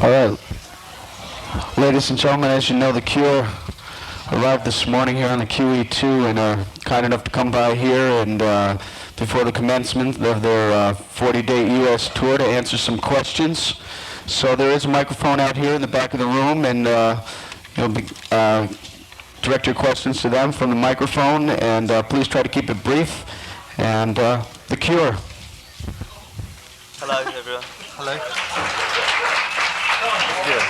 All right. Ladies and gentlemen, as you know, The Cure arrived this morning here on the QE2 and are kind enough to come by here and before the commencement of their 40-day U.S. tour to answer some questions. So there is a microphone out here in the back of the room, and you'll be, direct your questions to them from the microphone, and please try to keep it brief. And The Cure. Hello, everyone. Hello. Yeah.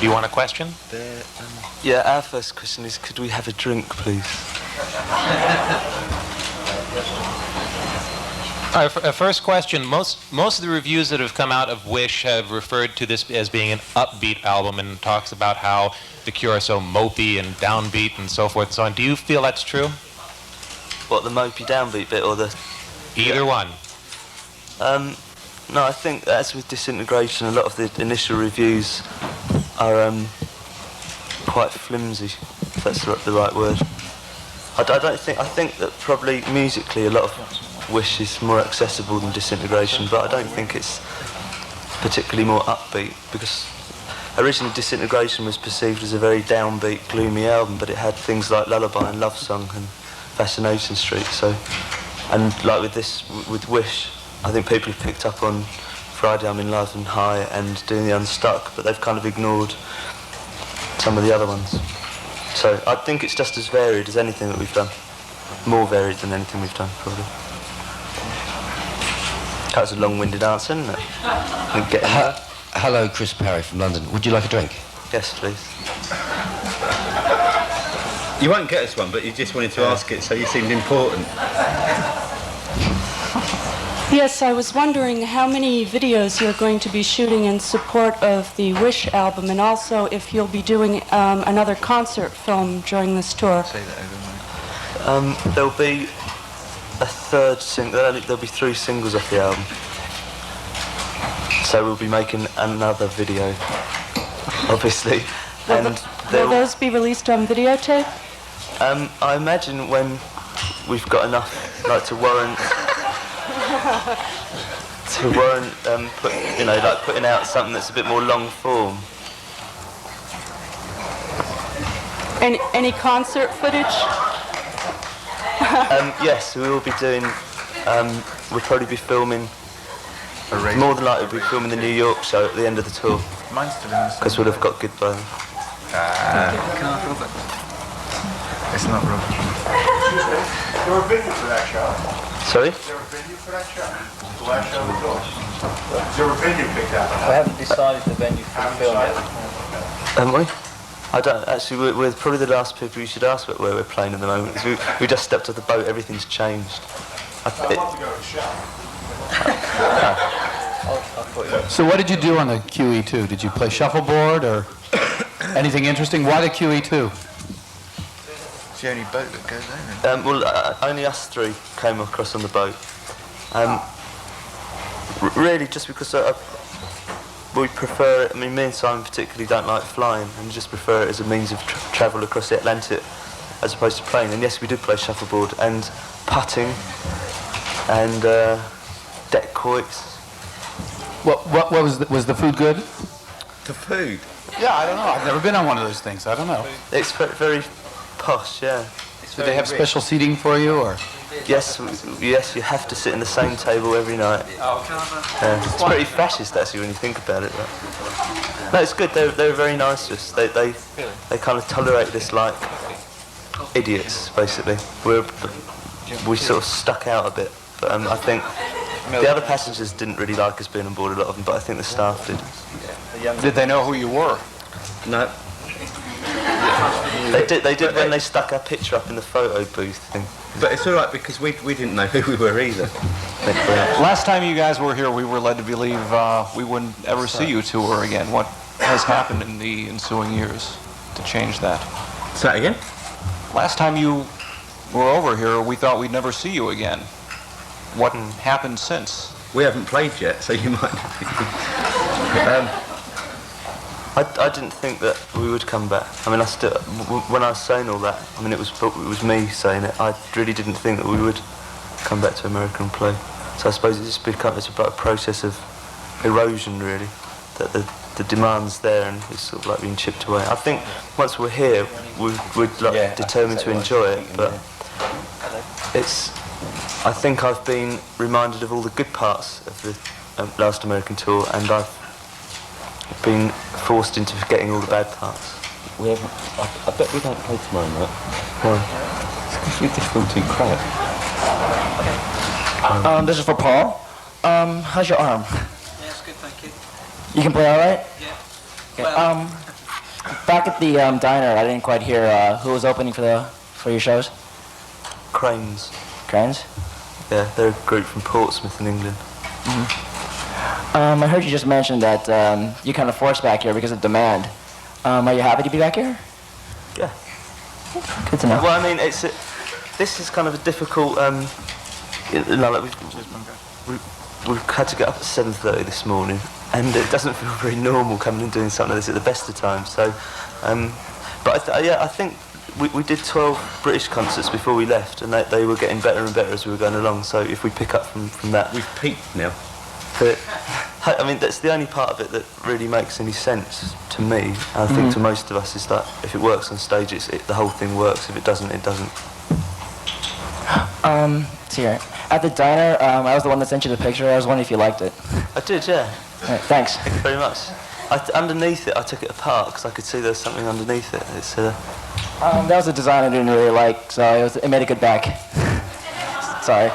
Do you want a question? Yeah, our first question is, could we have a drink, please? Our first question, most of the reviews that have come out of Wish have referred to this as being an upbeat album and talks about how The Cure are so mopey and downbeat and so forth and so on. Do you feel that's true? What, the mopey downbeat bit or the... Either one. No, I think as with Disintegration, a lot of the initial reviews are quite flimsy, if that's the right word. I think that probably musically a lot of Wish is more accessible than Disintegration, but I don't think it's particularly more upbeat, because originally Disintegration was perceived as a very downbeat, gloomy album, but it had things like Lullaby and Love Song and Fascination Street. So, and like with Wish, I think people have picked up on Friday I'm in Love and High and Doing the Unstuck, but they've kind of ignored some of the other ones. So I think it's just as varied as anything that we've done. More varied than anything we've done, probably. That was a long-winded answer, isn't it? Hello, Chris Perry from London. Would you like a drink? Yes, please. You won't get us one, but you just wanted to ask it, so you seemed important. Yes, I was wondering how many videos you're going to be shooting in support of the Wish album, and also if you'll be doing another concert film during this tour. Say that over, mate. There'll be a third single. There'll be 3 singles off the album. So we'll be making another video, obviously. Will those be released on videotape? I imagine when we've got enough, like, to warrant putting out something that's a bit more long form. Any concert footage? Yes, we will be doing. We'll probably be filming. More than likely, we'll be filming the New York show at the end of the tour. Mine's still in the same. Because we'll have got good bone. Can I rub it? It's not rubber. Is there a venue for that show? Sorry? Is there a venue for that show? The last show was yours. Is there a venue picked out? We haven't decided the venue for the film yet. Haven't we? I don't. Actually, we're probably the last people you should ask where we're playing at the moment. 'Cause we just stepped off the boat. Everything's changed. I'd love to go to the show. So what did you do on the QE2? Did you play shuffleboard or anything interesting? Why the QE2? It's the only boat that goes over. Only us 3 came across on the boat. Really, just because we prefer it. I mean, me and Simon particularly don't like flying, and just prefer it as a means of travel across the Atlantic as opposed to plane. And yes, we did play shuffleboard and putting and deck quoits. What was the food good? The food? Yeah, I don't know. I've never been on one of those things. I don't know. It's very posh, yeah. Did they have special seating for you, or? Yes, you have to sit in the same table every night. It's pretty fascist, actually, when you think about it. But no, it's good. They were very nice to us. They kind of tolerate us like idiots, basically. We sort of stuck out a bit. But I think the other passengers didn't really like us being on board, a lot of them, but I think the staff did. Did they know who you were? No. They did when they stuck our picture up in the photo booth thing. But it's all right, because we didn't know who we were either. Last time you guys were here, we were led to believe we wouldn't ever see you tour again. What has happened in the ensuing years to change that? Say that again? Last time you were over here, we thought we'd never see you again. What happened since? We haven't played yet, so you might... I didn't think that we would come back. I mean, when I was saying all that, I mean, it was me saying it. I really didn't think that we would come back to America and play. So I suppose it's about a process of erosion, really, that the demand's there and it's sort of like being chipped away. I think once we're here, we're like determined to enjoy it, but I think I've been reminded of all the good parts of the last American tour, and I've been forced into forgetting all the bad parts. I bet we don't play tomorrow night. Why? It's because you're difficult to crowd. This is for Paul. How's your arm? Yeah, it's good, thank you. You can play all right? Yeah. Okay. Back at the diner, I didn't quite hear who was opening for your shows. Cranes. Cranes? Yeah, they're a group from Portsmouth in England. I heard you just mention that you kind of forced back here because of demand. Are you happy to be back here? Yeah. Good to know. Well, I mean, this is kind of a difficult. We've had to get up at 7:30 this morning, and it doesn't feel very normal coming and doing something like this at the best of times. So, but I think we did 12 British concerts before we left, and they were getting better and better as we were going along. So if we pick up from that, We've peaked now. but I mean, that's the only part of it that really makes any sense to me. I think to most of us is that if it works on stage, the whole thing works. If it doesn't, it doesn't. See here. At the diner, I was the one that sent you the picture. I was wondering if you liked it. I did, yeah. All right, thanks. Thank you very much. Underneath it, I took it apart because I could see there was something underneath it. It's That was a design I didn't really like, so it made a good back. Sorry.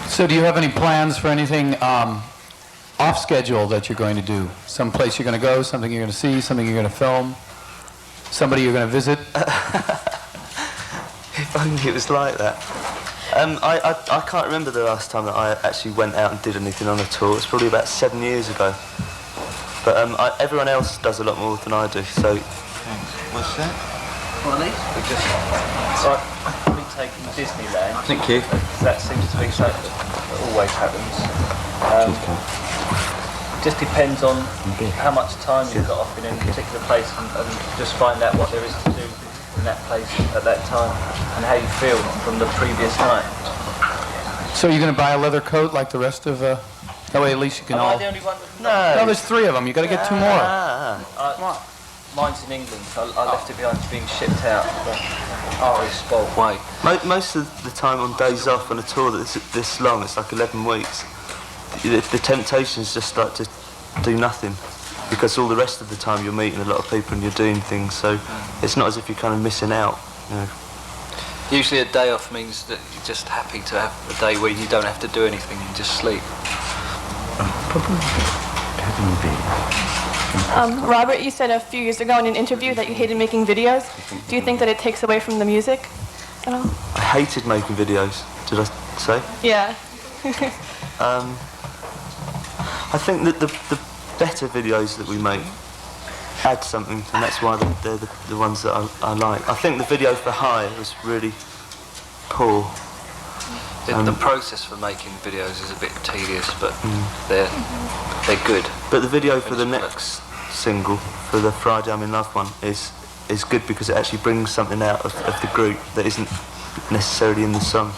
So do you have any plans for anything off schedule that you're going to do? Some place you're going to go, something you're going to see, something you're going to film, somebody you're going to visit? If only it was like that. I can't remember the last time that I actually went out and did anything on a tour. It's probably about 7 years ago. But everyone else does a lot more than I do, so... What's that? Well, these? I've been taking Disneyland. Thank you. That seems to be something that always happens. Just depends on how much time you've got off in any particular place and just find out what there is to do in that place at that time and how you feel from the previous night. So you're going to buy a leather coat like the rest of... that way at least you can Am all... I the only one? No, there's 3 of them. You got to get 2 more. Mine's in England, so I left it behind, it's being shipped out. It's spoiled way. Most of the time on days off on a tour that's this long, it's like 11 weeks, the temptation is just like to do nothing. Because all the rest of the time you're meeting a lot of people and you're doing things, so it's not as if you're kind of missing out, you know. Usually a day off means that you're just happy to have a day where you don't have to do anything, you just sleep. Robert, you said a few years ago in an interview that you hated making videos. Do you think that it takes away from the music at all? I hated making videos, did I say? Yeah. I think that the better videos that we make add something, and that's why they're the ones that I like. I think the video for High was really poor. The process for making videos is a bit tedious, but they're good. But the video for the next single, for the Friday I'm in Love one, is good because it actually brings something out of the group that isn't necessarily in the song.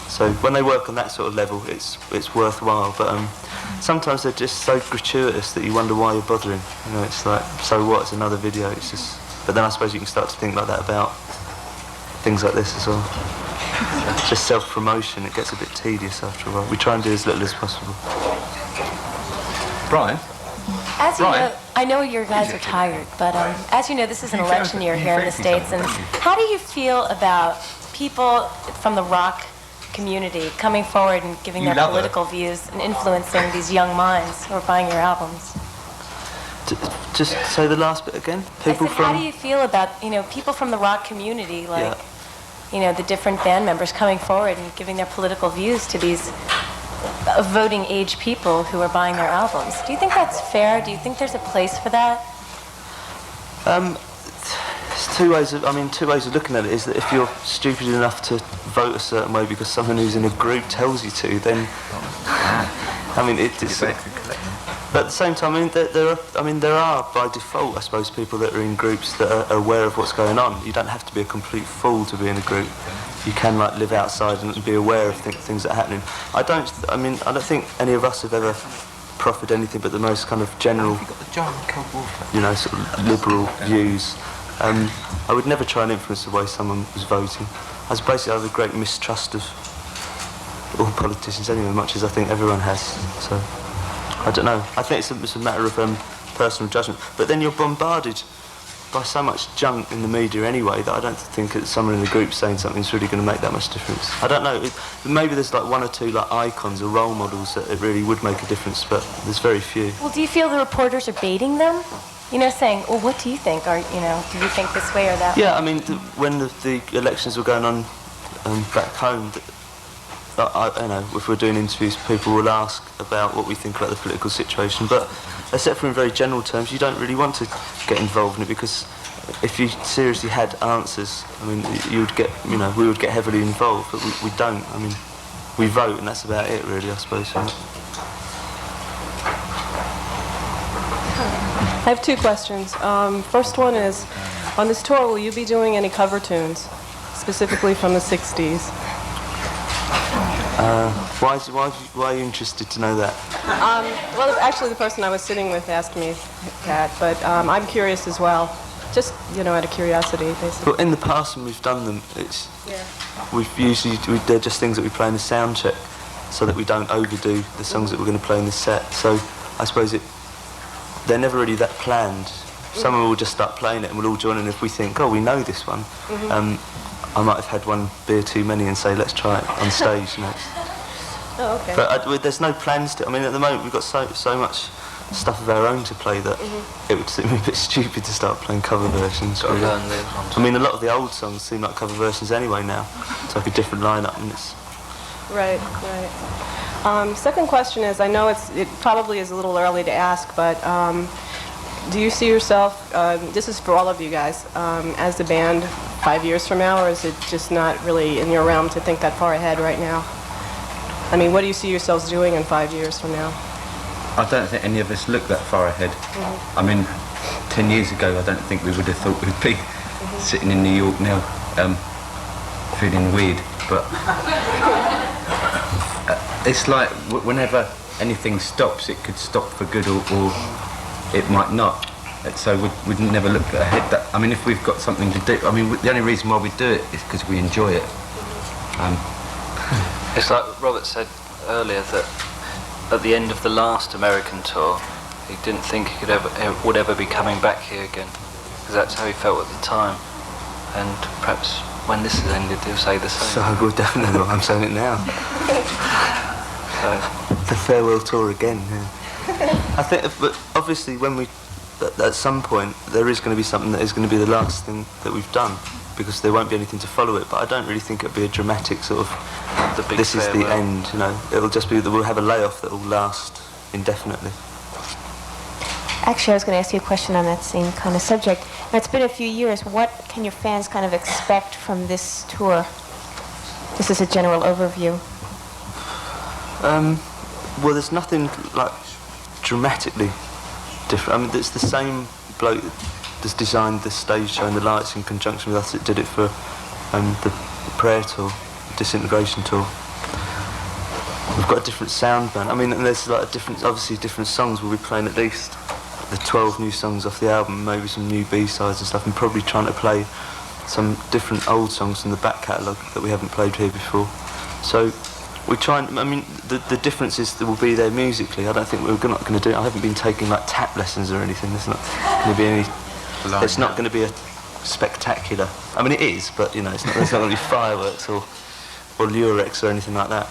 So when they work on that sort of level, it's worthwhile. But sometimes they're just so gratuitous that you wonder why you're bothering. You know, it's like, so what? It's another video. It's just. But then I suppose you can start to think like that about things like this as well. Just self-promotion. It gets a bit tedious after a while. We try and do as little as possible. Brian? As you know, I know you guys are tired, but as you know, this is an election year here in the States, and how do you feel about people from the rock community coming forward and giving their political views and influencing these young minds who are buying your albums? Just say the last bit again. People how do you feel about, people from the rock community, like, the different band members coming forward and giving their political views to these voting age people who are buying their albums? Do you think that's fair? Do you think there's a place for that? There's two ways of looking at it. Is that if you're stupid enough to vote a certain way because someone who's in a group tells you to, then it's. But at the same time, there are by default, I suppose, people that are in groups that are aware of what's going on. You don't have to be a complete fool to be in a group. You can like live outside and be aware of things that are happening. I don't think any of us have ever proffered anything but the most kind of general, sort of liberal views. I would never try and influence the way someone was voting. I have a great mistrust of all politicians anyway, much as I think everyone has. So, I don't know. I think it's a matter of personal judgment. But then you're bombarded by so much junk in the media anyway that I don't think that someone in the group saying something's really going to make that much difference. I don't know. Maybe there's like one or two like icons or role models that it really would make a difference, but there's very few. Well, do you feel the reporters are baiting them? Saying, well, what do you think? Or, do you think this way or that way? Yeah, when the elections were going on back home, if we're doing interviews, people will ask about what we think about the political situation, but except for in very general terms, you don't really want to get involved in it, because if you seriously had answers, you would get, we would get heavily involved, but we don't. We vote, and that's about it, really, I suppose. I have two questions. First one is, on this tour, will you be doing any cover tunes, specifically from the 60s? Why are you interested to know that? Well, actually, the person I was sitting with asked me that, but I'm curious as well. Just, out of curiosity, basically. Well, in the past when we've done them, they're just things that we play in the sound check, so that we don't overdo the songs that we're going to play in the set. So I suppose they're never really that planned. Someone will just start playing it and we'll all join in if we think, oh, we know this one. I might have had one beer too many and say, let's try it on stage. Oh, okay. But there's no plans to. At the moment we've got so much stuff of our own to play that it would seem a bit stupid to start playing cover versions. Really. A lot of the old songs seem like cover versions anyway now. It's like a different lineup, and it's... Right. Second question is, I know it probably is a little early to ask, but do you see yourself, this is for all of you guys, as the band 5 years from now, or is it just not really in your realm to think that far ahead right now? What do you see yourselves doing in 5 years from now? I don't think any of us look that far ahead. 10 years ago, I don't think we would have thought we'd be sitting in New York now, feeling weird. But it's like whenever anything stops, it could stop for good or it might not. So we'd never look ahead. If we've got something to do, the only reason why we do it is because we enjoy it. It's like Robert said earlier that at the end of the last American tour, he didn't think he would ever be coming back here again, because that's how he felt at the time. And perhaps when this has ended, he'll say the same. So I will definitely. I'm saying it now. The farewell tour again. Yeah. I think, but obviously, at some point, there is going to be something that is going to be the last thing that we've done, because there won't be anything to follow it. But I don't really think it'll be a dramatic sort of, this is the end, It'll just be that we'll have a layoff that will last indefinitely. Actually, I was going to ask you a question on that same kind of subject. Now, it's been a few years. What can your fans kind of expect from this tour? This is a general overview. Well, there's nothing like dramatically different. It's the same bloke that's designed the stage show and the lights in conjunction with us that did it for the prayer tour, disintegration tour. We've got a different sound band. And there's like obviously different songs. We'll be playing at least the 12 new songs off the album, maybe some new B-sides and stuff, and probably trying to play some different old songs from the back catalogue that we haven't played here before. So we try and, the differences that will be there musically, I don't think we're not going to do it. I haven't been taking like tap lessons or anything. There's not going to be any, it's not going to be a spectacular, it is, but it's not, there's not going to be fireworks or Lurex or anything like that.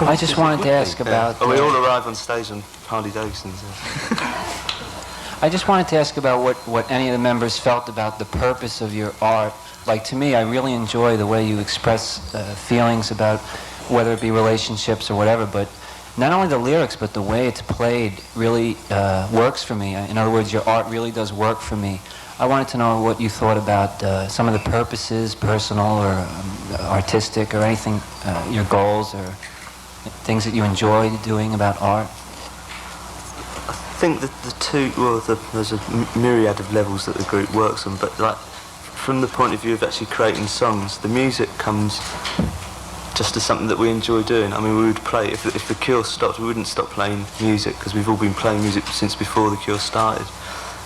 I just wanted to ask about... we all arrive on stage on Harley Davidsons. I just wanted to ask about what any of the members felt about the purpose of your art. Like, to me, I really enjoy the way you express feelings about whether it be relationships or whatever, but not only the lyrics, but the way it's played really works for me. In other words, your art really does work for me. I wanted to know what you thought about some of the purposes, personal or artistic or anything, your goals or... things that you enjoy doing about art? I think that there's a myriad of levels that the group works on, but like from the point of view of actually creating songs, the music comes just as something that we enjoy doing. I mean, we would play, if the Cure stopped, we wouldn't stop playing music, because we've all been playing music since before the Cure started.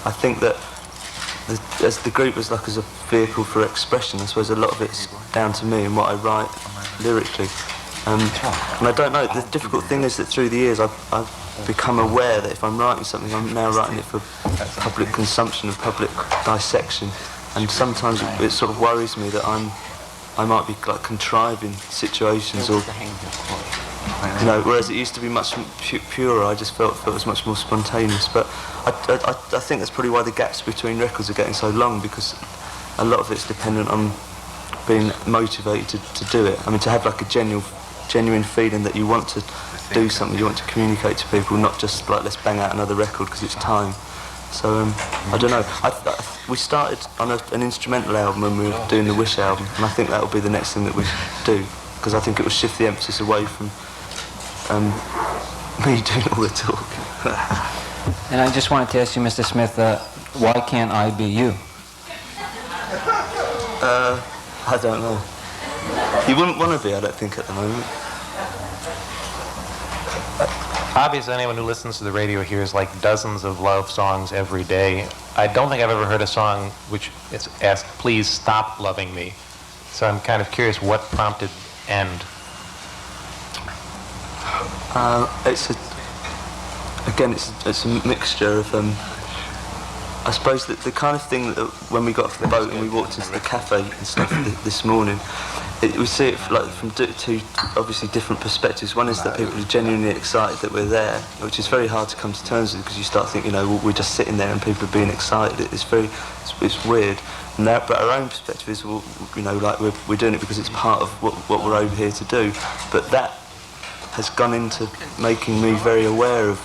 I think that as the group was like as a vehicle for expression, I suppose a lot of it's down to me and what I write lyrically. And I don't know, the difficult thing is that through the years I've become aware that if I'm writing something, I'm now writing it for public consumption and public dissection. And sometimes it sort of worries me that I might be like contriving situations, or whereas it used to be much purer. I just felt it was much more spontaneous. But I think that's probably why the gaps between records are getting so long, because a lot of it's dependent on being motivated to do it. I mean, to have like a genuine feeling that you want to do something, you want to communicate to people, not just like let's bang out another record because it's time. So I don't know. We started on an instrumental album when we were doing the Wish album, and I think that'll be the next thing that we do, because I think it will shift the emphasis away from me doing all the talk. And I just wanted to ask you, Mr. Smith, why can't I be you? I don't know. You wouldn't want to be, I don't think, at the moment. Obviously, anyone who listens to the radio hears like dozens of love songs every day. I don't think I've ever heard a song which it's asked, please stop loving me. So I'm kind of curious what prompted End. It's a mixture of, I suppose that the kind of thing that when we got off the boat and we walked into the cafe and stuff this morning, we see it from two obviously different perspectives. One is that people are genuinely excited that we're there, which is very hard to come to terms with, because you start thinking, we're just sitting there and people are being excited. It's weird. But our own perspective is, we're doing it because it's part of what we're over here to do. But that has gone into making me very aware of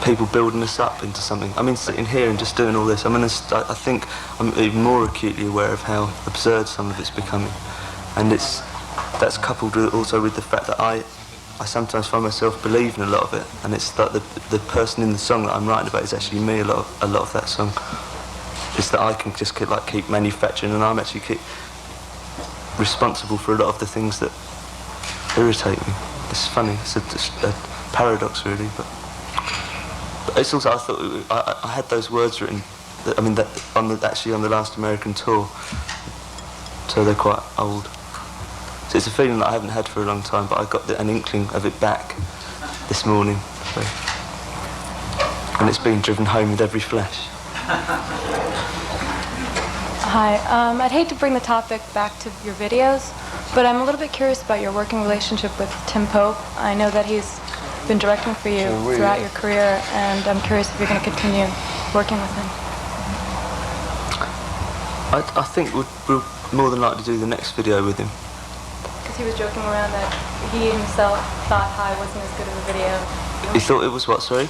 people building us up into something. I mean, sitting here and just doing all this, I think I'm even more acutely aware of how absurd some of it's becoming. And that's coupled also with the fact that I sometimes find myself believing a lot of it, and it's like the person in the song that I'm writing about is actually me a lot of that song. It's that I can just keep manufacturing, and I'm actually keep responsible for a lot of the things that irritate me. It's funny, it's a paradox really, but it's also, I thought I had those words written, actually on the last American tour, so they're quite old. So it's a feeling that I haven't had for a long time, but I got an inkling of it back this morning, so. And it's been driven home with every flesh. Hi, I'd hate to bring the topic back to your videos, but I'm a little bit curious about your working relationship with Tim Pope. I know that he's been directing for you throughout your career, and I'm curious if you're going to continue working with him. I think we'll more than likely do the next video with him. Because he was joking around that he himself thought High wasn't as good of a video. He thought it was what, sorry?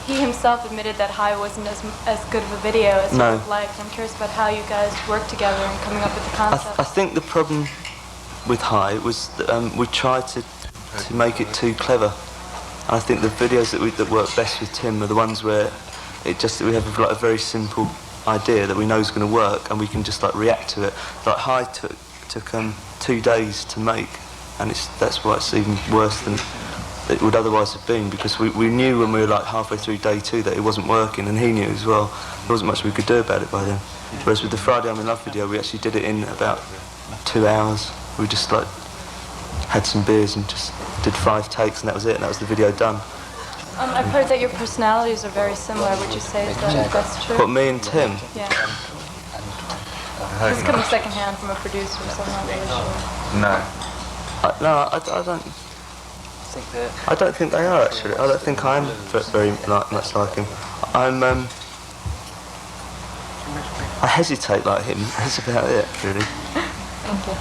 He himself admitted that High wasn't as good of a video as he would have liked. I'm curious about how you guys worked together and coming up with the concept. I think the problem with High was that we tried to make it too clever. And I think the videos that work best with Tim are the ones where we have a very simple idea that we know is going to work, and we can just react to it. Like High took 2 days to make, and that's why it's even worse than it would otherwise have been, because we knew when we were halfway through day 2 that it wasn't working, and he knew as well. There wasn't much we could do about it by then. Whereas with the Friday I'm in Love video, we actually did it in about 2 hours. We just had some beers and just did 5 takes, and that was it, and that was the video done. I've heard that your personalities are very similar. Would you say that's true? What, me and Tim? Yeah. This is coming secondhand from a producer, so I'm not really sure. No. I don't. I don't think they are actually. I don't think I'm very much like him. I hesitate like him. That's about it, really. Thank you.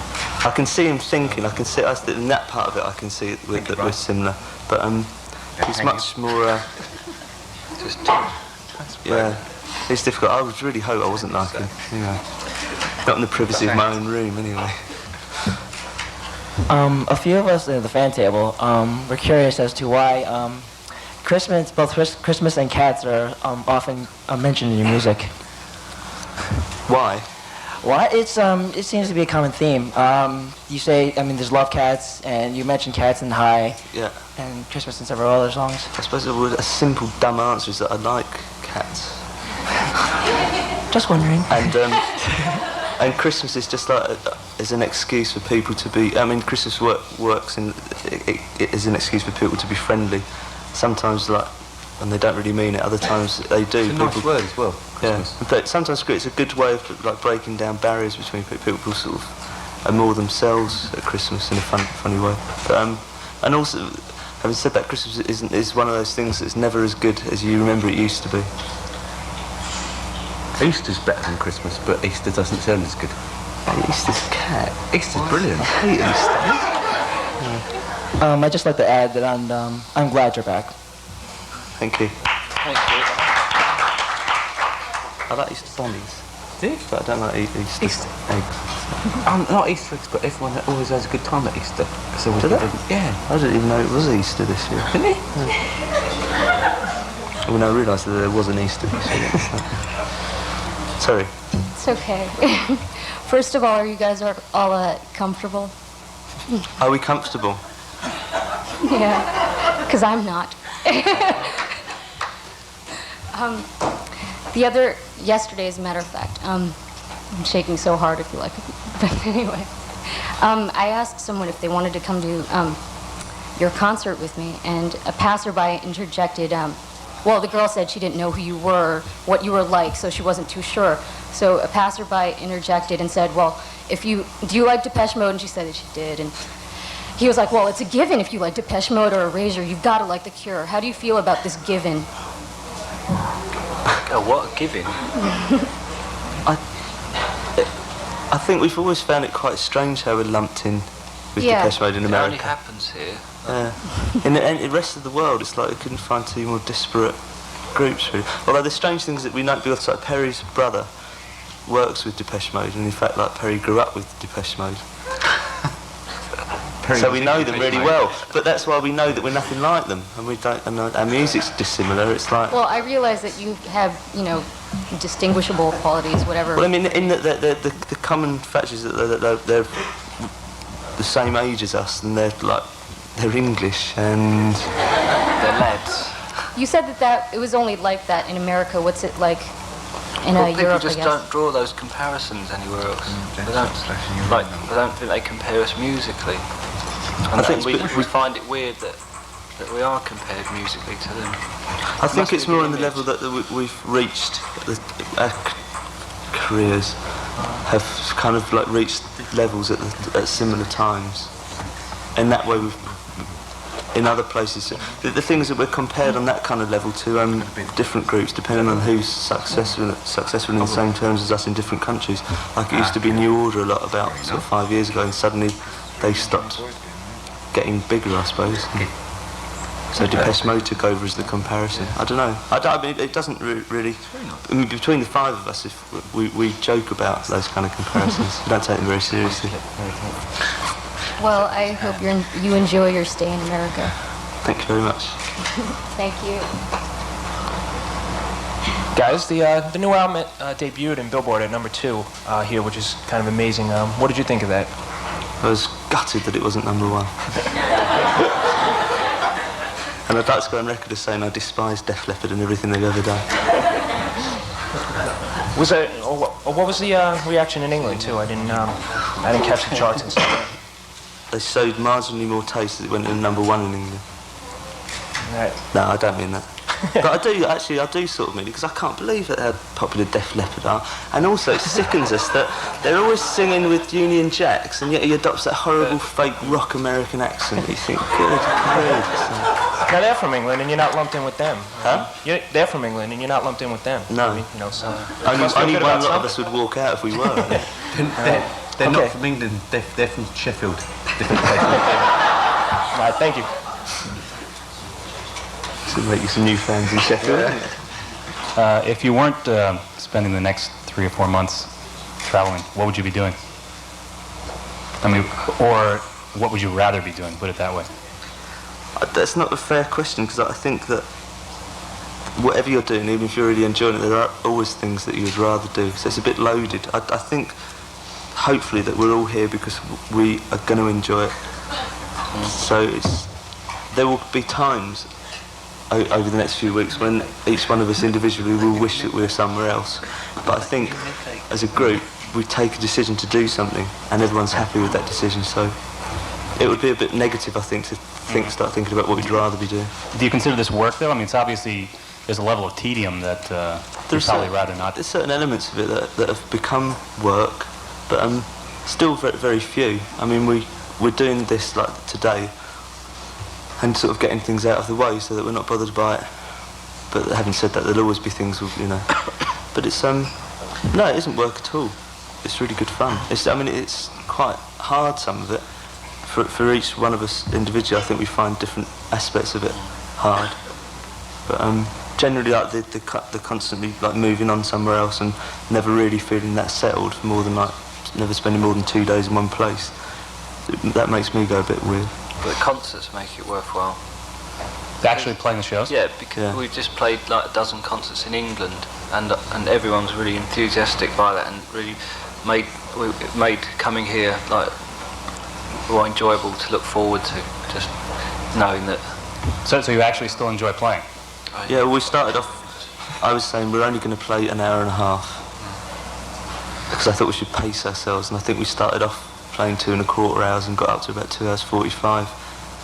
I can see him thinking. In that part of it, I can see that we're similar. But he's much more. Yeah, it's difficult. I would really hope I wasn't like him. Anyway, not in the privacy of my own room, anyway. A few of us at the fan table were curious as to why both Christmas and cats are often mentioned in your music. Why? Why? It seems to be a common theme. You say, there's Love Cats, and you mentioned Cats and High, Yeah. and Christmas and several other songs. I suppose a simple, dumb answer is that I like cats. Just wondering. And Christmas is just like is an excuse for people to be. Christmas works it is an excuse for people to be friendly. Sometimes, and they don't really mean it. Other times they do. It's a nice word as well. Christmas. Yeah. But sometimes it's a good way of breaking down barriers between people. People sort of are more themselves at Christmas in a funny way. But, and also, having said that, Christmas is one of those things that's never as good as you remember it used to be. Easter's better than Christmas, but Easter doesn't sound as good. Easter's cat. Easter's brilliant. I hate Easter. I'd just like to add that I'm glad you're back. Thank you. Thank you. I like Easter bunnies. Do you? But I don't like Easter eggs. Not Easter eggs, but everyone always has a good time at Easter. So Do they? Yeah. I didn't even know it was Easter this year. Didn't you? When I realised that there was an Easter this year. Sorry. It's okay. First of all, are you guys all comfortable? Are we comfortable? Yeah, because I'm not. Yesterday, as a matter of fact, I'm shaking so hard if you like it. But anyway, I asked someone if they wanted to come to your concert with me, and a passerby interjected, well, the girl said she didn't know who you were, what you were like, so she wasn't too sure. So a passerby interjected and said, well, do you like Depeche Mode? And she said that she did. And he was like, well, it's a given if you like Depeche Mode or Erasure. You've got to like The Cure. How do you feel about this given? What a given. I think we've always found it quite strange how we're lumped in with Depeche Mode in It only America. happens here. In the rest of the world, it's like we couldn't find two more disparate groups, really. Although the strange thing is that we know, because like Perry's brother works with Depeche Mode, and in fact, like Perry grew up with Depeche Mode. So we know them really well, but that's why we know that we're nothing like them, and we don't. And our music's dissimilar. It's like. Well, I realize that you have, distinguishable qualities, whatever. Well, I mean, in that the common factor is that they're the same age as us, and they're English and they're lads. You said that it was only like that in America. What's it like in Well, Europe? people just I guess? don't draw those comparisons anywhere else. They don't think they compare us musically. And I think we find it weird that we are compared musically to them. I think it's more on the level that we've reached. Our careers have kind of reached levels at similar times. In that way, in other places, the thing is that we're compared on that kind of level to different groups, depending on who's successful in the same terms as us in different countries. Like it used to be New Order a lot about 5 years ago, and suddenly they stopped getting bigger, I suppose. So Depeche Mode took over as the comparison. I don't know. I mean, it doesn't really. I mean, between the five of us, if we joke about those kind of comparisons, we don't take them very seriously. Well, I hope you enjoy your stay in America. Thank you very much. Thank you. Guys, the new album debuted in Billboard at #2 here, which is kind of amazing. What did you think of that? I was gutted that it wasn't #1. And I'd like to go on record as saying I despise Def Leppard and everything they've ever done. What was the reaction in England too? I didn't catch the charts and stuff. They showed marginally more taste that it went to #1 in England. Right. No, I don't mean that. But I do sort of mean it, because I can't believe how popular Def Leppard are. And also it sickens us that they're always singing with Union Jacks, and yet he adopts that horrible fake rock American accent. You think, good. Now they're from England, and you're not lumped in with them. Huh? They're from England, and you're not lumped in with them. No. I mean, so only one lot of us would walk out if we were. They're not from England, they're from Sheffield. Different place. Right, thank you. To make you some new fans in Sheffield. If you weren't spending the next 3 or 4 months traveling, what would you be doing? I mean, or what would you rather be doing? Put it that way. That's not a fair question, because I think that whatever you're doing, even if you're really enjoying it, there are always things that you would rather do. So it's a bit loaded. I think, hopefully, that we're all here because we are going to enjoy it. So there will be times over the next few weeks when each one of us individually will wish that we were somewhere else. But I think, as a group, we take a decision to do something, and everyone's happy with that decision. So it would be a bit negative, I think, to start thinking about what we'd rather be doing. Do you consider this work, though? I mean, it's obviously there's a level of tedium that you'd probably rather not. There's certain elements of it that have become work, but still very, very few. I mean, we're doing this like today, and sort of getting things out of the way so that we're not bothered by it. But having said that, there'll always be things, you know. But it's no, it isn't work at all. It's really good fun. It's quite hard, some of it. For each one of us individually, I think we find different aspects of it hard. But generally, like the constantly like moving on somewhere else and never really feeling that settled for more than never spending more than 2 days in one place. That makes me go a bit weird. But the concerts make it worthwhile. Actually playing the shows? Yeah, because we've just played like a dozen concerts in England, and everyone's really enthusiastic by that, and really made coming here like more enjoyable to look forward to, just knowing that. So you actually still enjoy playing? Yeah, we started off, I was saying we're only going to play an hour and a half, because I thought we should pace ourselves, and I think we started off playing 2.25 hours and got up to about 2 hours 45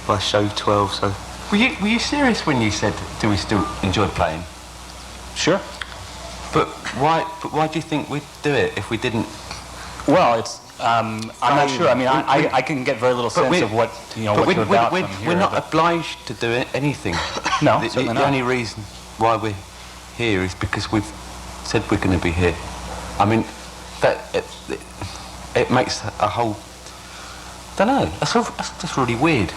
by show 12. So were you serious when you said, do we still enjoy playing? Sure. But why do you think we'd do it if we didn't? Well, it's I'm not sure. I mean, I can get very little sense of what what you're about from here. We're not obliged to do anything. No, certainly not. The only reason why we're here is because we've said we're going to be here. I mean, it makes a whole. Don't know. That's just really weird.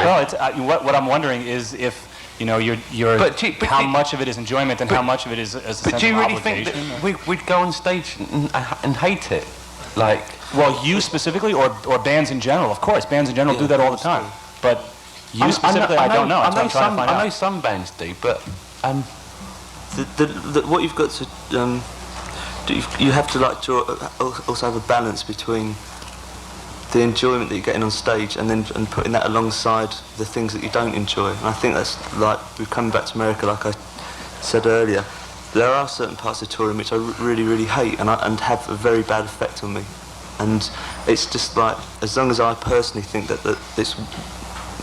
Well, it's, what I'm wondering is if you're how much of it is enjoyment and how much of it is a sense of obligation. But do you really think that we'd go on stage and hate it? Like, well, you specifically, or bands in general? Of course, bands in general do that all the time. But you specifically, I don't know. That's what I'm trying to find out. I know some bands do, but what you've got to you have to like also have a balance between the enjoyment that you're getting on stage and putting that alongside the things that you don't enjoy. And I think that's like, we're coming back to America, like I said earlier, there are certain parts of touring which I really, really hate and have a very bad effect on me. And it's just like, as long as I personally think that it's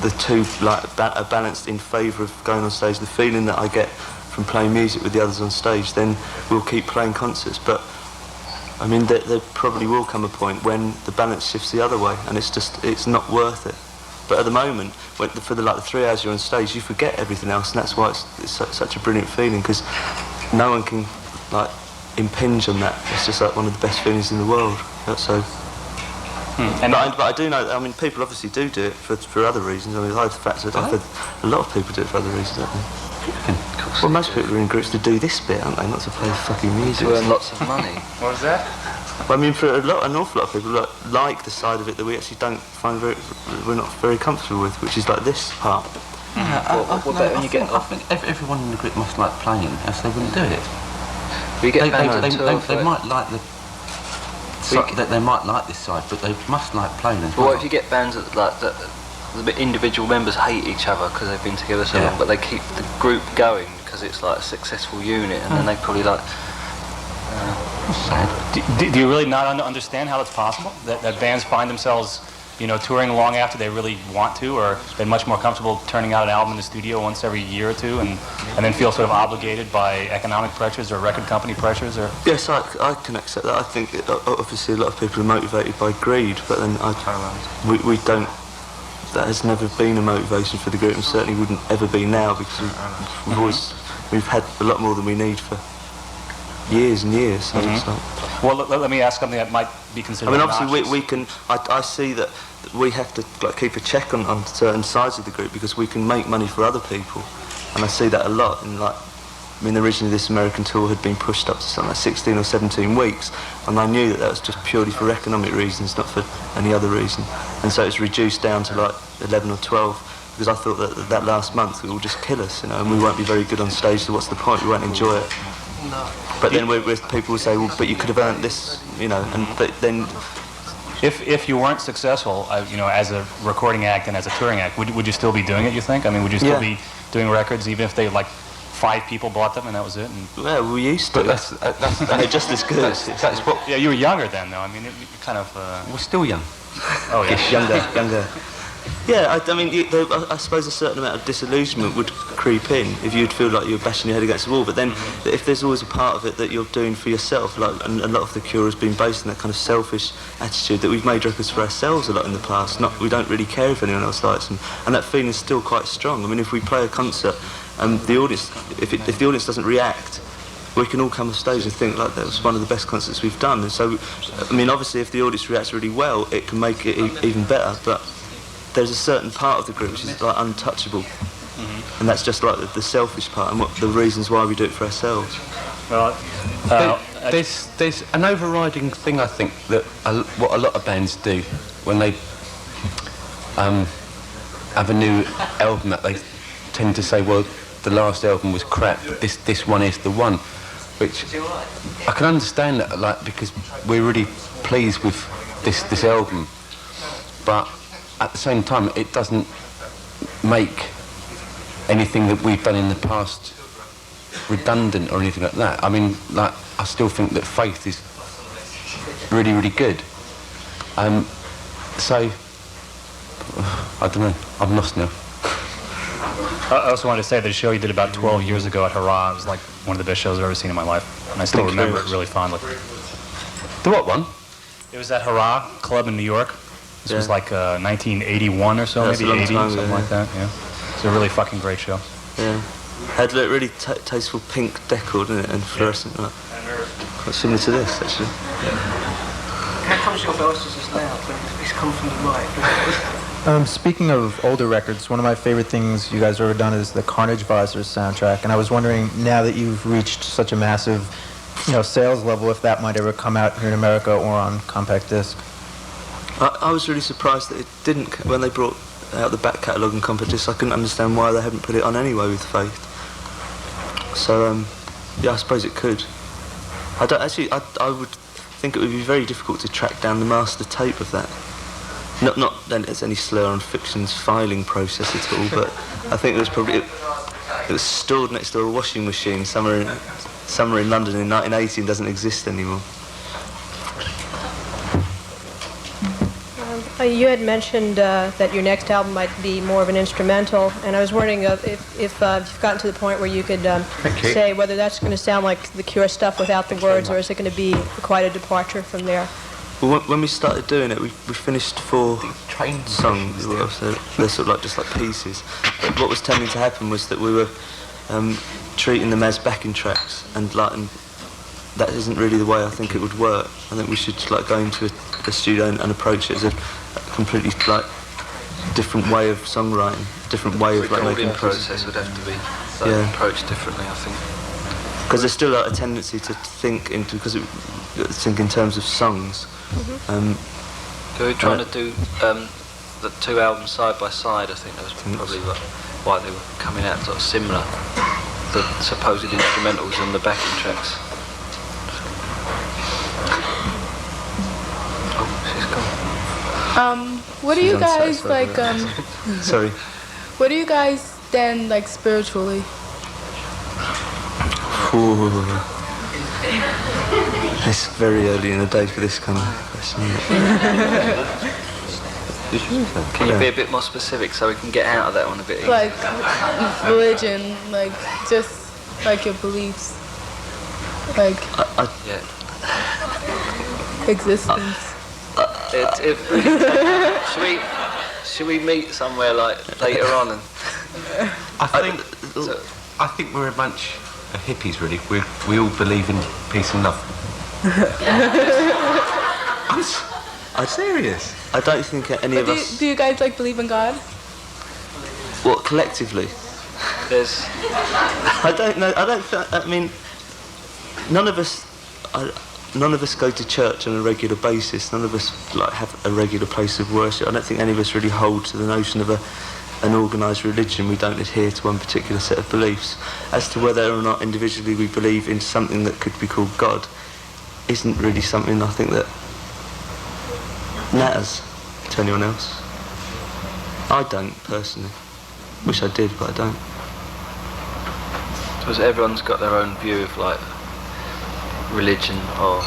the two like are balanced in favour of going on stage, the feeling that I get from playing music with the others on stage, then we'll keep playing concerts. But I mean, there probably will come a point when the balance shifts the other way, and it's not worth it. But at the moment, for the 3 hours you're on stage, you forget everything else, and that's why it's such a brilliant feeling, because no one can like impinge on that. It's just like one of the best feelings in the world. So. But I do know. I mean, people obviously do it for other reasons. I mean, I've heard a lot of people do it for other reasons, don't they? Well, most people are in groups to do this bit, aren't they? Not to play the fucking music. To earn lots of money. What was that? Well, I mean, for an awful lot of people, like the side of it that we actually don't find we're not very comfortable with, which is like this part. I think everyone in the group must like playing, else they wouldn't do it. We get bands they might like they might like this side, but they must like playing as well. What if you get bands that the individual members hate each other because they've been together so long, but they keep the group going because it's like a successful unit, and then they probably like. Do you really not understand how it's possible that bands find themselves, touring long after they really want to, or they're much more comfortable turning out an album in the studio once every year or two, and then feel sort of obligated by economic pressures or record company pressures? Or yes, I can accept that. I think obviously a lot of people are motivated by greed, but then we don't. That has never been a motivation for the group, and certainly wouldn't ever be now, because we've had a lot more than we need for years and years. So it's like, well, let me ask something that might be considered. I mean, obviously we can. I see that we have to like keep a check on certain sides of the group because we can make money for other people, and I see that a lot in like I mean, originally this American tour had been pushed up to something like 16 or 17 weeks, and I knew that was just purely for economic reasons, not for any other reason. And so it's reduced down to like 11 or 12, because I thought that that last month it will just kill us, you know, and we won't be very good on stage, so what's the point? We won't enjoy it. But then people will say, well, but you could have earned this, you know, and but then... If you weren't successful, you know, as a recording act and as a touring act, would you still be doing it, you think? I mean, would you still be doing records even if they, like, 5 people bought them and that was it? And well, we used to. But they're just as good. That's what... Yeah, you were younger then, though. I mean, it kind of... We're still young. Oh, yeah. Younger. Yeah, I mean, I suppose a certain amount of disillusionment would creep in if you'd feel like you were bashing your head against the wall. But then, if there's always a part of it that you're doing for yourself, like, and a lot of the Cure has been based on that kind of selfish attitude that we've made records for ourselves a lot in the past. We don't really care if anyone else likes them, and that feeling's still quite strong. I mean, if we play a concert and the audience, if the audience doesn't react, we can all come on stage and think like that was one of the best concerts we've done. And so, I mean, obviously, if the audience reacts really well, it can make it even better. But there's a certain part of the group which is like untouchable, and that's just like the selfish part and what the reasons why we do it for ourselves. Well, there's an overriding thing, I think, that what a lot of bands do when they have a new album, that they tend to say, well, the last album was crap, but this one is the one, which I can understand that, like, because we're really pleased with this album, but at the same time, it doesn't make anything that we've done in the past redundant or anything like that. I mean, like, I still think that Faith is really, really good. So, I don't know, I'm lost now. I also wanted to say that the show you did about 12 years ago at Hraba was like one of the best shows I've ever seen in my life, and I still remember it really fondly. The what one? It was at Hraba Club in New York. This was like 1981 or so, maybe 80, something like that. Yeah, it's a really fucking great show. Yeah, had like really tasteful pink decor, didn't it, and fluorescent, like, quite similar to this actually. How comes your verses as loud when it's come from the mic? Speaking of older records, one of my favorite things you guys have ever done is the Carnage Visors soundtrack, and I was wondering, now that you've reached such a massive, you know, sales level, if that might ever come out here in America or on compact disc. I was really surprised that it didn't, when they brought out the back catalogue and compact disc. I couldn't understand why they hadn't put it on anyway with Faith. So, yeah, I suppose it could. I would think it would be very difficult to track down the master tape of that. Not that there's any slur on Fiction's filing process at all, but I think it was stored next to a washing machine somewhere in London in 1980 and doesn't exist anymore. You had mentioned that your next album might be more of an instrumental, and I was wondering if you've gotten to the point where you could say whether that's going to sound like the Cure stuff without the words, or is it going to be quite a departure from there? Well, when we started doing it, we finished 4 songs. So they're sort of like just like pieces. But what was tending to happen was that we were treating them as backing tracks, and that isn't really the way I think it would work. I think we should like go into a studio and approach it as a completely like different way of songwriting, different way of like making process would have to be approached differently, I think. Because there's still like a tendency to think in terms of songs. They were trying to do the 2 albums side by side. I think that was probably why they were coming out sort of similar. The supposed instrumentals and the backing tracks. What do you guys like? Sorry. What do you guys stand like spiritually? Ooh. It's very early in the day for this kind of question. Can you be a bit more specific so we can get out of that one a bit easier? Like religion, like just like your beliefs, like existence. Should we meet somewhere like later on? And I think we're a bunch of hippies, really. We all believe in peace and love. I'm serious. I don't think any of us... Do you guys like believe in God? What, collectively? There's... I don't know. I mean, none of us go to church on a regular basis. None of us like have a regular place of worship. I don't think any of us really hold to the notion of an organised religion. We don't adhere to one particular set of beliefs. As to whether or not individually we believe in something that could be called God, isn't really something I think that matters to anyone else. I don't personally. Wish I did, but I don't. Because everyone's got their own view of like religion or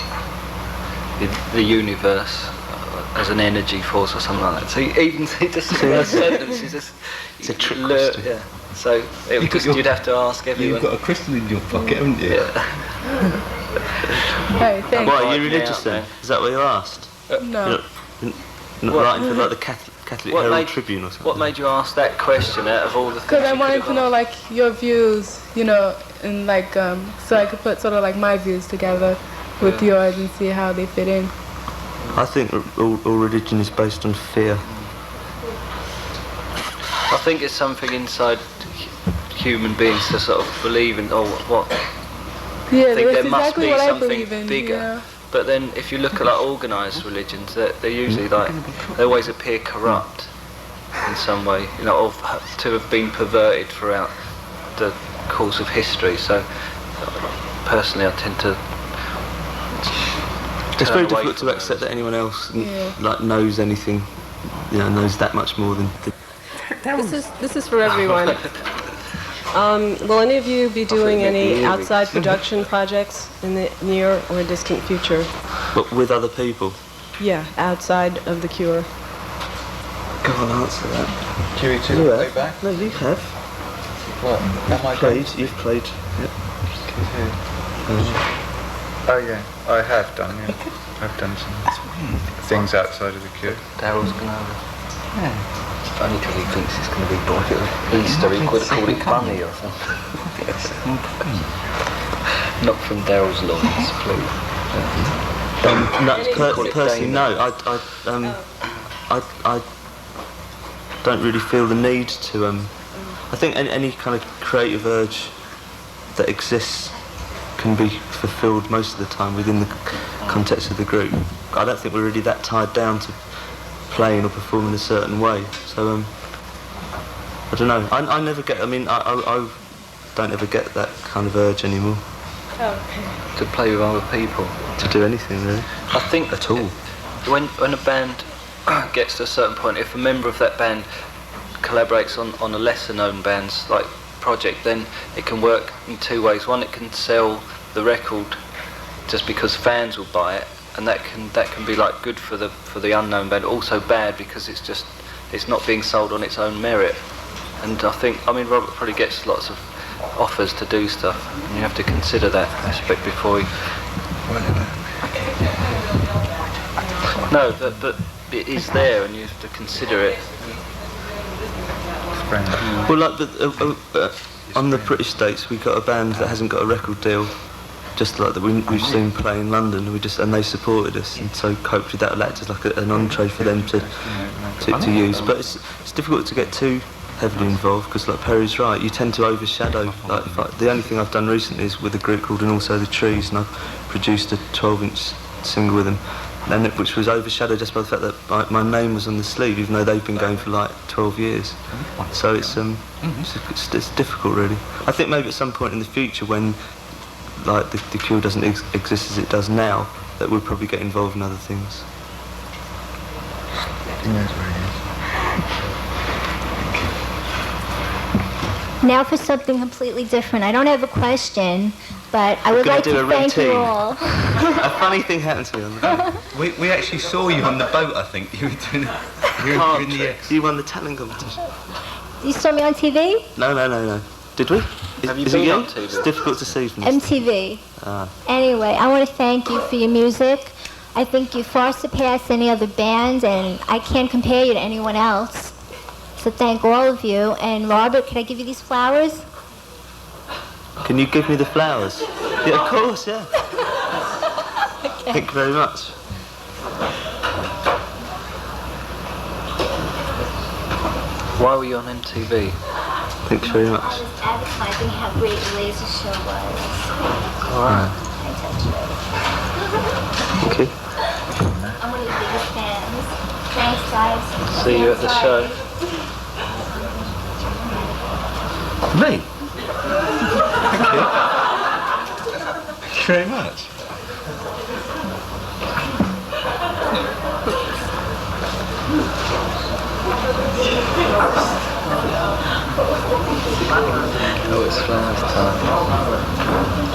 the universe as an energy force or something like that. So even just in that sentence, it's a trick question. Yeah. So you'd have to ask everyone. You've got a crystal in your pocket, haven't you? Yeah. Hey, thanks. What, are you religious then? Is that what you asked? No. You're not writing for like the Catholic Herald Tribune or something? What made you ask that question out of all the things? Because I wanted to know like your views, you know, and like so I could put sort of like my views together with yours and see how they fit in. I think all religion is based on fear. I think it's something inside human beings to sort of believe in. What? Yeah, I think that's there must exactly be what I something believe in, bigger. yeah. But then, if you look at like organised religions, they're usually like they always appear corrupt in some way, you know, or to have been perverted throughout the course of history. So, personally, I tend to. It's very difficult to accept that anyone else like knows anything, you know, knows that much more than. This is for everyone. Will any of you be doing any outside production projects in the near or distant future? But with other people? Yeah, outside of The Cure. Go on, answer that. QE2, You play have? back? No, you have. What? You've played. Yep. Oh yeah, I have done, yeah. I've done some things outside of The Cure. Daryl's gonna have it. Only because he thinks it's going to be like Easter, he could have called it Bunny or something. Not from Daryl's lawyers, please. Personally, no. I don't really feel the need to. I think any kind of creative urge that exists can be fulfilled most of the time within the context of the group. I don't think we're really that tied down to playing or performing a certain way. So I don't know. I never get. I mean, I don't ever get that kind of urge anymore. To play with other people. To do anything really. I think at all. When a band gets to a certain point, if a member of that band collaborates on a lesser known band's like project, then it can work in two ways. One, it can sell the record just because fans will buy it, and that can be like good for the unknown band. Also bad because it's not being sold on its own merit. And I mean Robert probably gets lots of offers to do stuff, and you have to consider that aspect before you. No, but it is there, and you have to consider it. Well, like on the British States, we got a band that hasn't got a record deal, just like that we've seen play in London. And they supported us, and so coped with that. It acted like an entree for them to use. But it's difficult to get too heavily involved because, like Perry's right, you tend to overshadow. Like the only thing I've done recently is with a group called And Also the Trees, and I've produced a 12-inch single with them. Which was overshadowed just by the fact that my name was on the sleeve, even though they've been going for like 12 years. So it's difficult, really. I think maybe at some point in the future, when like the Cure doesn't exist as it does now, that we'll probably get involved in other things. Now for something completely different. I don't have a question, but I would like to thank you all. A funny thing happened to me on the boat. We actually saw you on the boat, I think. You were doing in the X. You won the talent competition. You saw me on TV? No. Did we? Have you is been it on TV? It's difficult to see from this. MTV. Anyway, I want to thank you for your music. I think you far surpass any other band, and I can't compare you to anyone else. So thank all of you. And Robert, can I give you these flowers? Can you give me the flowers? Yeah, of course, yeah. Okay. Thank you very much. Why were you on MTV? Thanks very much. All this advertising, how great the laser show was. Alright. Thank you. I'm one of your biggest fans. Thanks, guys. See you at the show. Me? Thank you. Thank you very much. Oh, it's flowers time.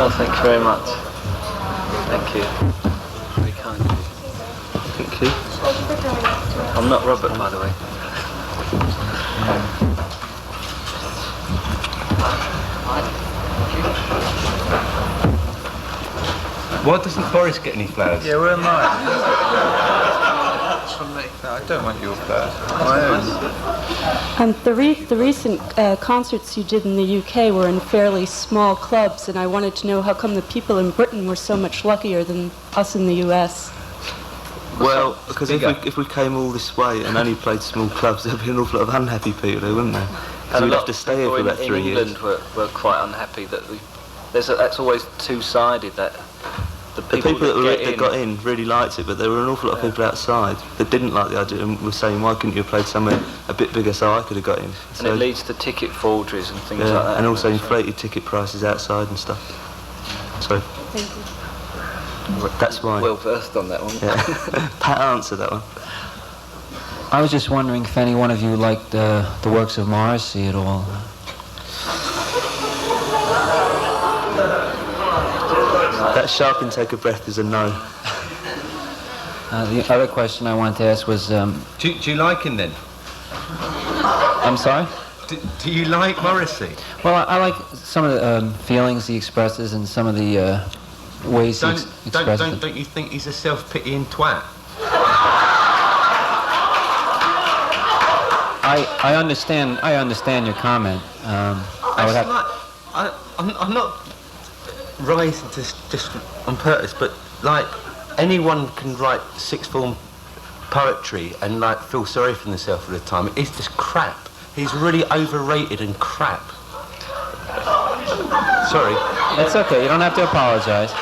Oh, thank you very much. Thank you. Very kind of you. Thank you. I'm not Robert, by the way. Why doesn't Boris get any flowers? Yeah, where am I? That's from me. No, I don't want your flowers. My own. The recent concerts you did in the UK were in fairly small clubs, and I wanted to know how come the people in Britain were so much luckier than us in the US. Well, because if we came all this way and only played small clubs, there'd be an awful lot of unhappy people there, wouldn't there? Because we'd have to stay here for about 3 years. In England were quite unhappy that that's always two-sided, that the people that got in really liked it, but there were an awful lot of people outside that didn't like the idea and were saying, why couldn't you have played somewhere a bit bigger so I could have got in? And it leads to ticket forgeries and things like that. And also inflated ticket prices outside and stuff. So Thank you. that's why. Well versed on that one. Yeah. Pat answered that one. I was just wondering if any one of you liked the works of Morrissey at all. That sharp intake of breath is a no. The other question I wanted to ask was... Do you like him then? I'm sorry? Do you like Morrissey? Well, I like some of the feelings he expresses and some of the ways he expresses them. Don't you think he's a self-pitying twat? I understand your comment. I'm not writing this just on purpose, but like anyone can write sixth form poetry and like feel sorry for themselves all the time. It's just crap. He's really overrated and crap. Sorry. It's okay. You don't have to apologize.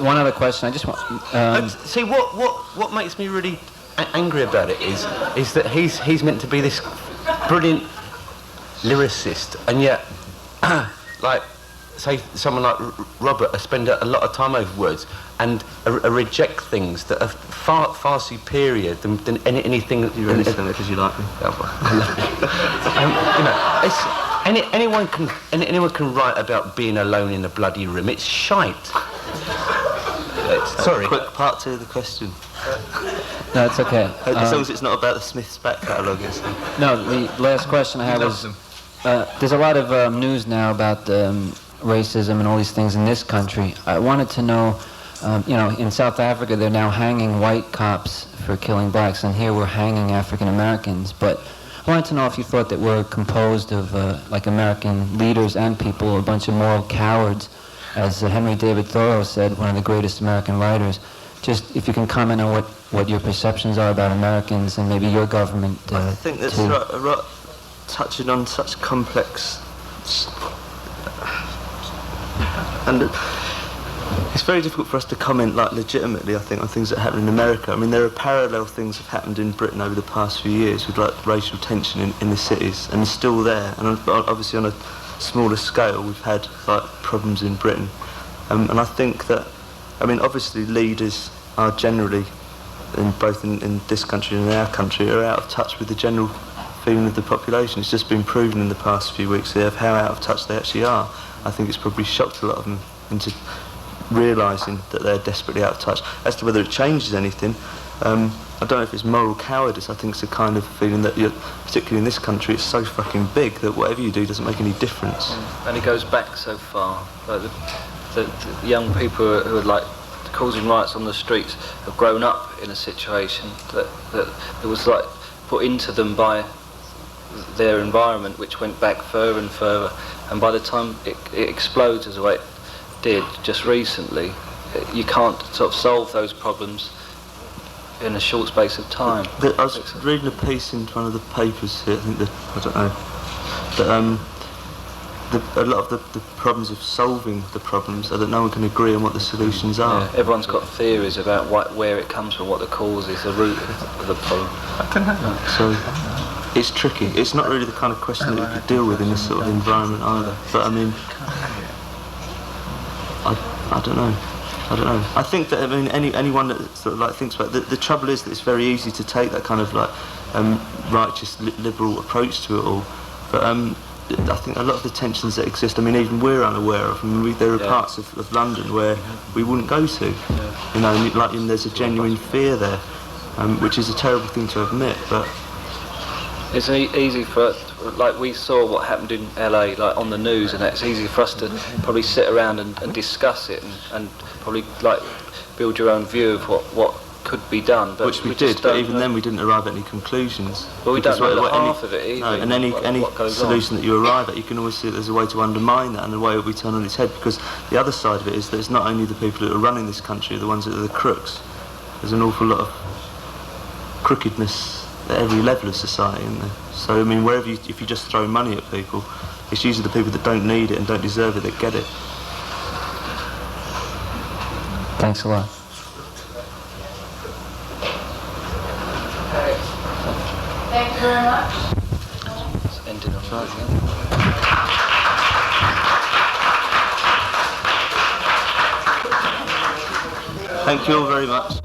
One other question. I just want. See what makes me really angry about it is that he's meant to be this brilliant lyricist, and yet, like, say someone like Robert spend a lot of time over words and reject things that are far superior than anything. You really said it because you like me. You know, anyone can write about being alone in a bloody room. It's shite. Sorry. Quick part 2 of the question. No, it's okay. As long as it's not about the Smiths back catalogue. No, the last question I had was, there's a lot of news now about racism and all these things in this country. I wanted to know, in South Africa they're now hanging white cops for killing blacks, and here we're hanging African Americans. But I wanted to know if you thought that we're composed of like American leaders and people, a bunch of moral cowards, as Henry David Thoreau said, one of the greatest American writers. Just if you can comment on what your perceptions are about Americans and maybe your government. I think that's right, touching on such complex, and it's very difficult for us to comment like legitimately, I think, on things that happen in America. I mean, there are parallel things that have happened in Britain over the past few years with like racial tension in the cities, and it's still there. And obviously on a smaller scale, we've had like problems in Britain, and I think that, I mean, obviously leaders are generally, both in this country and in our country, are out of touch with the general feeling of the population. It's just been proven in the past few weeks of how out of touch they actually are. I think it's probably shocked a lot of them into realising that they're desperately out of touch. As to whether it changes anything, I don't know if it's moral cowardice. I think it's a kind of feeling that, particularly in this country, it's so fucking big that whatever you do doesn't make any difference. And it goes back so far. Like the young people who are like causing riots on the streets have grown up in a situation that it was like put into them by their environment, which went back further and further, and by the time it explodes as the way it did just recently, you can't sort of solve those problems in a short space of time. I was reading a piece in one of the papers here, I think I don't know, that a lot of the problems of solving the problems are that no one can agree on what the solutions are. Yeah, everyone's got theories about where it comes from, what the cause is, the root of the problem. So it's tricky. It's not really the kind of question that you could deal with in this sort of environment either. But I mean, I don't know. I think that anyone that sort of like thinks about it, the trouble is that it's very easy to take that kind of like righteous liberal approach to it all. But I think a lot of the tensions that exist, I mean, even we're unaware of. I mean, there are parts of London where we wouldn't go to. You know, and there's a genuine fear there, which is a terrible thing to admit. But it's easy for, like we saw what happened in LA, like on the news, and it's easy for us to probably sit around and discuss it and probably like build your own view of what could be done. But which we did, but even then we didn't arrive at any conclusions. Well, we don't know half of it either. No, and any solution that you arrive at, you can always see that there's a way to undermine that, and a way it will be turned on its head, because the other side of it is that it's not only the people that are running this country, the ones that are the crooks. There's an awful lot of crookedness at every level of society, isn't there? So, I mean, if you just throw money at people, it's usually the people that don't need it and don't deserve it that get it. Thanks a lot. Thank you very much. It's ended on that. Thank you all very much.